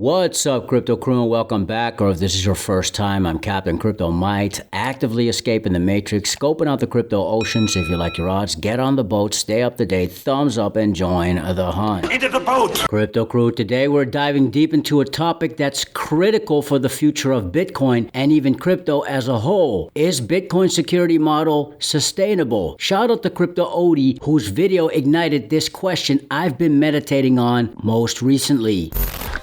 What's up, crypto crew, and welcome back. Or if this is your first time, I'm Captain Crypto Mite, actively escaping the matrix, scoping out the crypto oceans. If you like your odds, get on the boat, stay up to date, thumbs up, and join the hunt. Into the boat! Crypto crew, today we're diving deep into a topic that's critical for the future of Bitcoin and even crypto as a whole. Is Bitcoin's security model sustainable? Shout out to Crypto Odie, whose video ignited this question I've been meditating on most recently.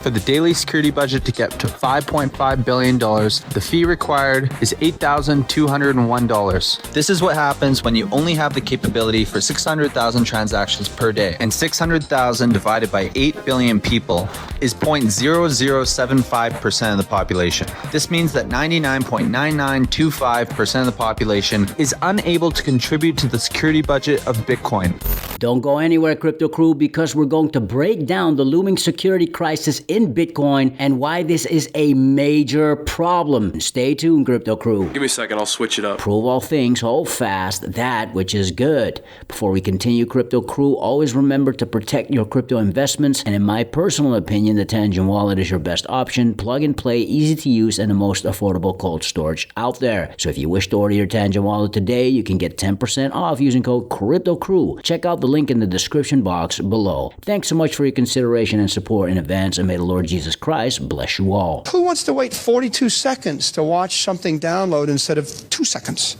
For the daily security budget to get to $5.5 billion, the fee required is $8,201. This is what happens when you only have the capability for 600,000 transactions per day, and 600,000 divided by 8 billion people is 0.0075% of the population. This means that 99.9925% of the population is unable to contribute to the security budget of Bitcoin. Don't go anywhere, crypto crew, because we're going to break down the looming security crisis in Bitcoin and why this is a major problem. Stay tuned, crypto crew. Give me a second, I'll switch it up. Prove all things, hold fast that which is good. Before we continue, crypto crew, always remember to protect your crypto investments. And in my personal opinion, the Tangent Wallet is your best option. Plug and play, easy to use, and the most affordable cold storage out there. So if you wish to order your Tangent Wallet today, you can get 10% off using code CryptoCrew. Check out the link in the description box below. Thanks so much for your consideration and support in advance, and may the Lord Jesus Christ bless you all. Who wants to wait 42 seconds to watch something download instead of 2 seconds?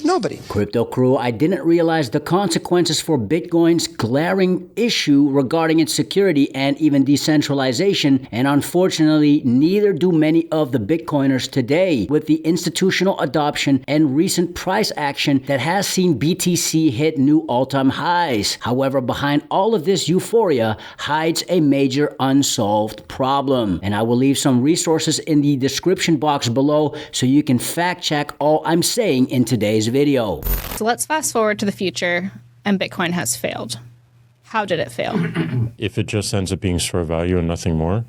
Nobody. Crypto crew, I didn't realize the consequences for Bitcoin's glaring issue regarding its security and even decentralization, and unfortunately, neither do many of the Bitcoiners today, with the institutional adoption and recent price action that has seen BTC hit new all-time highs. However, behind all of this euphoria hides a major unsolved problem, and I will leave some resources in the description box below so you can fact check all I'm saying in today's video. So let's fast forward to the future, and Bitcoin has failed. How did it fail? If it just ends up being store value and nothing more,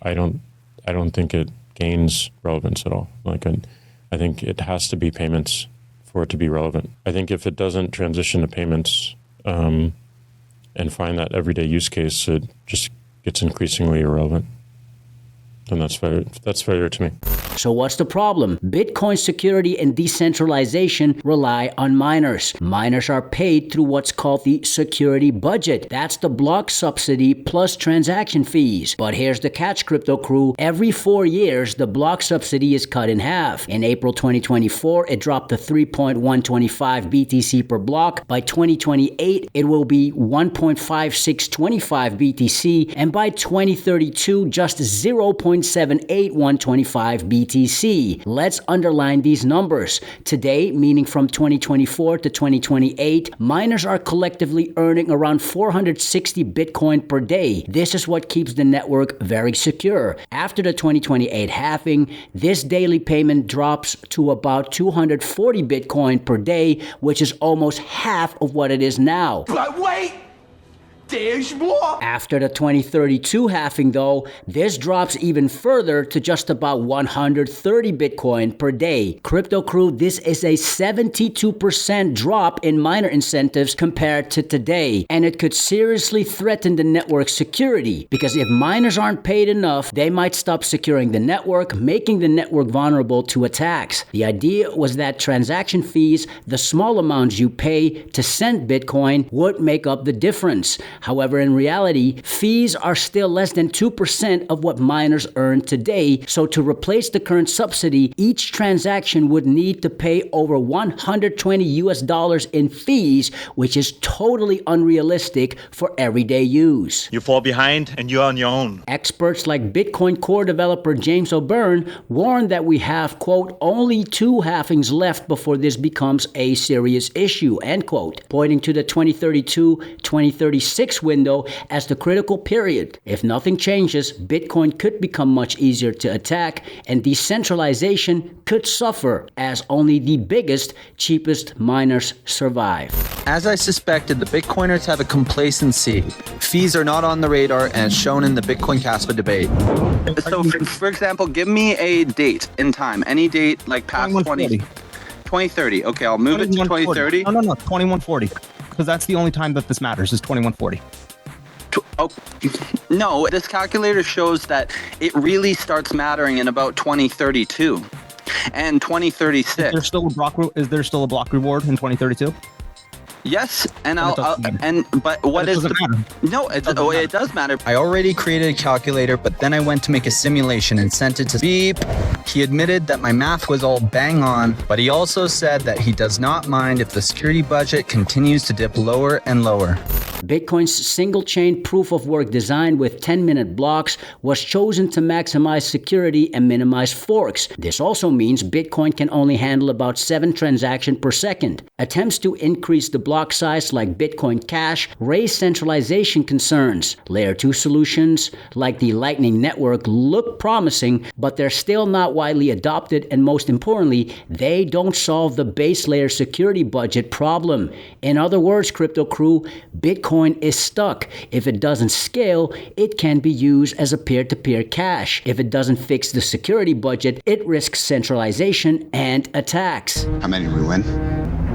I don't think it gains relevance at all. I think it has to be payments for it to be relevant. I think if it doesn't transition to payments and find that everyday use case, it just gets increasingly irrelevant. And that's failure to me. So what's the problem? Bitcoin's security and decentralization rely on miners. Miners are paid through what's called the security budget. That's the block subsidy plus transaction fees. But here's the catch, crypto crew. Every 4 years, the block subsidy is cut in half. In April 2024, it dropped to 3.125 BTC per block. By 2028, it will be 1.5625 BTC. And by 2032, just 0.78125 BTC. Let's underline these numbers. Today, meaning from 2024 to 2028, miners are collectively earning around 460 Bitcoin per day. This is what keeps the network very secure. After the 2028 halving, this daily payment drops to about 240 Bitcoin per day, which is almost half of what it is now. But wait! There's more! After the 2032 halving, though, this drops even further to just about 130 Bitcoin per day. Crypto crew, this is a 72% drop in miner incentives compared to today, and it could seriously threaten the network's security, because if miners aren't paid enough, they might stop securing the network, making the network vulnerable to attacks. The idea was that transaction fees, the small amounts you pay to send Bitcoin, would make up the difference. However, in reality, fees are still less than 2% of what miners earn today, so to replace the current subsidy, each transaction would need to pay over $120 in fees, which is totally unrealistic for everyday use. You fall behind and you're on your own. Experts like Bitcoin core developer James O'Byrne warned that we have, quote, only 2 halvings left before this becomes a serious issue, end quote, pointing to the 2032-2036 window as the critical period. If nothing changes, Bitcoin could become much easier to attack, and decentralization could suffer as only the biggest, cheapest miners survive. As I suspected, the Bitcoiners have a complacency. Fees are not on the radar, and shown in the Bitcoin Kaspa debate. So, for example, give me a date in time, any date like past 2030. Okay, I'll move it to 2030. No, 2140. Because that's the only time that this matters, is 2140. No, this calculator shows that it really starts mattering in about 2032 and 2036. Is there still a block reward in 2032? Yes, and but what It is doesn't matter. No, it does matter. I already created a calculator, but then I went to make a simulation and sent it to Beep. He admitted that my math was all bang on, but he also said that he does not mind if the security budget continues to dip lower and lower. Bitcoin's single-chain proof-of-work design with 10-minute blocks was chosen to maximize security and minimize forks. This also means Bitcoin can only handle about 7 transactions per second. Attempts to increase the block size like Bitcoin Cash raise centralization concerns. Layer 2 solutions like the Lightning Network look promising, but they're still not widely adopted, and most importantly, they don't solve the base layer security budget problem. In other words, crypto crew, Bitcoin is stuck. If it doesn't scale, it can be used as a peer-to-peer cash. If it doesn't fix the security budget, it risks centralization and attacks. How many did we win?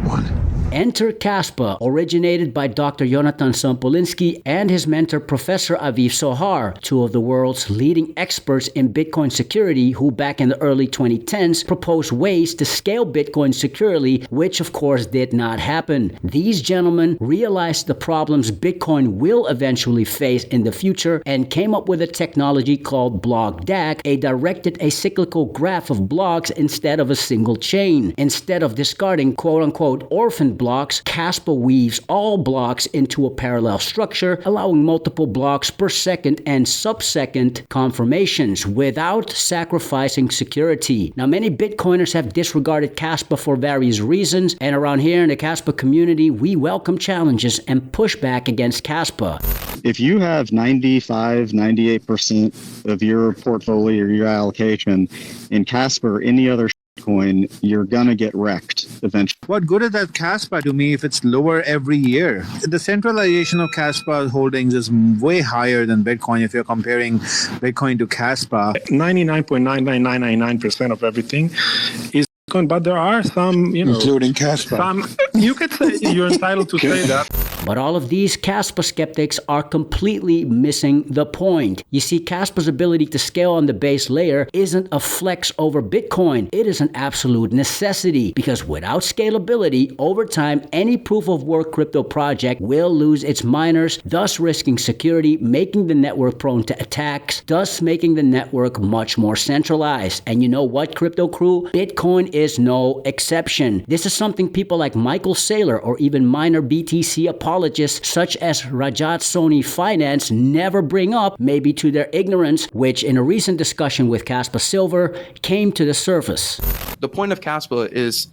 1. Enter Kaspa, originated by Dr. Yonatan Sompolinsky and his mentor Professor Aviv Sohar, two of the world's leading experts in Bitcoin security who back in the early 2010s proposed ways to scale Bitcoin securely, which of course did not happen. These gentlemen realized the problems Bitcoin will eventually face in the future and came up with a technology called blockdag, a directed acyclical graph of blocks instead of a single chain. Instead of discarding quote-unquote orphan blocks, Kaspa weaves all blocks into a parallel structure, allowing multiple blocks per second and sub-second confirmations without sacrificing security. Now, many Bitcoiners have disregarded Kaspa for various reasons, and around here in the Kaspa community, we welcome challenges and push back against Kaspa. If you have 95, 98% of your portfolio or your allocation in Kaspa or any other coin, you're gonna get wrecked eventually. What good is that Kaspa to me if it's lower every year? The centralization of Kaspa holdings is way higher than Bitcoin if you're comparing Bitcoin to Kaspa. 99.99999% of everything is Bitcoin, but there are some, including Kaspa. You could say you're entitled to say that. But all of these Kaspa skeptics are completely missing the point. You see, Kaspa's ability to scale on the base layer isn't a flex over Bitcoin. It is an absolute necessity, because without scalability, over time, any proof-of-work crypto project will lose its miners, thus risking security, making the network prone to attacks, thus making the network much more centralized. And you know what, crypto crew? Bitcoin is no exception. This is something people like Michael Saylor or even miner BTC apologists such as Rajat Soni Finance never bring up, maybe to their ignorance, which in a recent discussion with Kaspa Silver came to the surface. The point of Kaspa is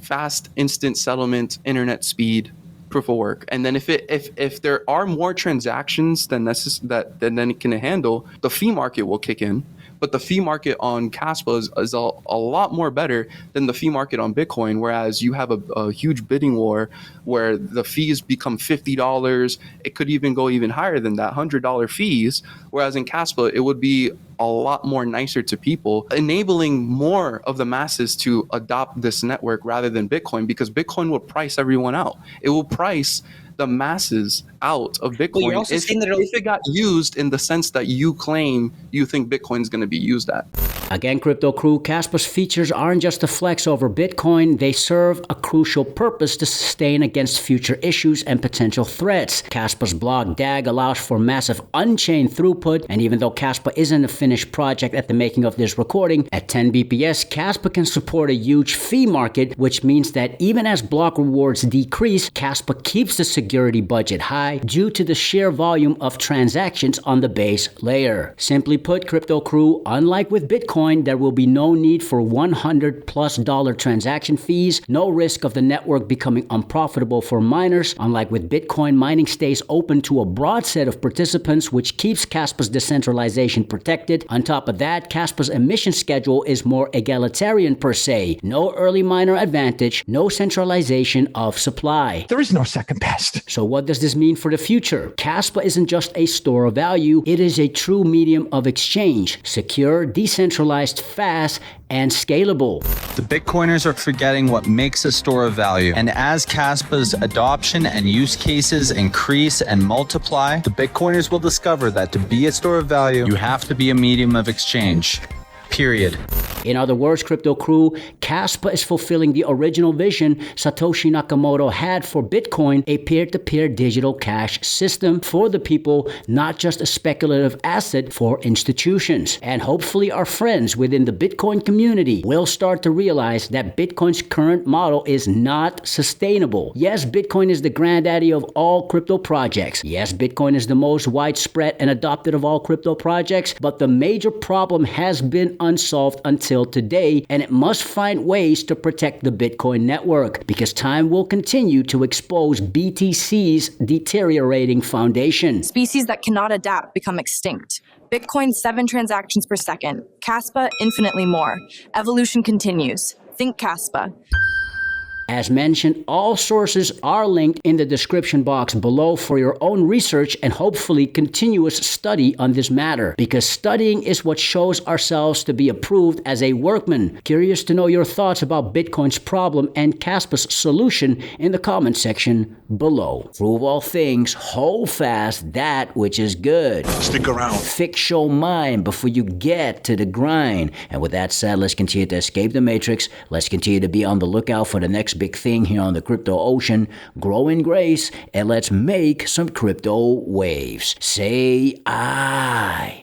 fast, instant settlement, internet speed, proof of work. And then if there are more transactions than it can handle, the fee market will kick in. But the fee market on Kaspa is a lot more better than the fee market on Bitcoin, whereas you have a huge bidding war where the fees become $50. It could even go even higher than that, $100 fees. Whereas in Kaspa, it would be a lot more nicer to people, enabling more of the masses to adopt this network rather than Bitcoin, because Bitcoin will price everyone out. It will price the masses out of Bitcoin if it got used in the sense that you claim you think Bitcoin is going to be used at. Again, crypto crew, Kaspa's features aren't just a flex over Bitcoin. They serve a crucial purpose to sustain against future issues and potential threats. Kaspa's blockdag allows for massive unchained throughput, and even though Kaspa isn't a finished project at the making of this recording, at 10 BPS, Kaspa can support a huge fee market, which means that even as block rewards decrease, Kaspa keeps the security budget high due to the sheer volume of transactions on the base layer. Simply put, crypto crew, unlike with Bitcoin, there will be no need for $100+ transaction fees, no risk of the network becoming unprofitable for miners. Unlike with Bitcoin, mining stays open to a broad set of participants, which keeps Kaspa's decentralization protected. On top of that, Kaspa's emission schedule is more egalitarian per se. No early miner advantage, no centralization of supply. There is no second best. fast. So what does this mean for the future? Kaspa isn't just a store of value, it is a true medium of exchange. Secure, decentralized, fast, and scalable. The Bitcoiners are forgetting what makes a store of value. And as Kaspa's adoption and use cases increase and multiply, the Bitcoiners will discover that to be a store of value, you have to be a medium of exchange. Period. In other words, crypto crew, Kaspa is fulfilling the original vision Satoshi Nakamoto had for Bitcoin, a peer-to-peer digital cash system for the people, not just a speculative asset for institutions. And hopefully our friends within the Bitcoin community will start to realize that Bitcoin's current model is not sustainable. Yes, Bitcoin is the granddaddy of all crypto projects. Yes, Bitcoin is the most widespread and adopted of all crypto projects, but the major problem has been unsolved until today, and it must find ways to protect the Bitcoin network, because time will continue to expose BTC's deteriorating foundation. Species that cannot adapt become extinct. Bitcoin 7 transactions per second. Kaspa infinitely more. Evolution continues. Think Kaspa. As mentioned, all sources are linked in the description box below for your own research and hopefully continuous study on this matter, because studying is what shows ourselves to be approved as a workman. Curious to know your thoughts about Bitcoin's problem and Kaspa's solution in the comment section below. Prove all things, hold fast that which is good. Stick around. Fix your mind before you get to the grind. And with that said, let's continue to escape the matrix. Let's continue to be on the lookout for the next big thing here on the crypto ocean. Grow in grace, and let's make some crypto waves. Say aye.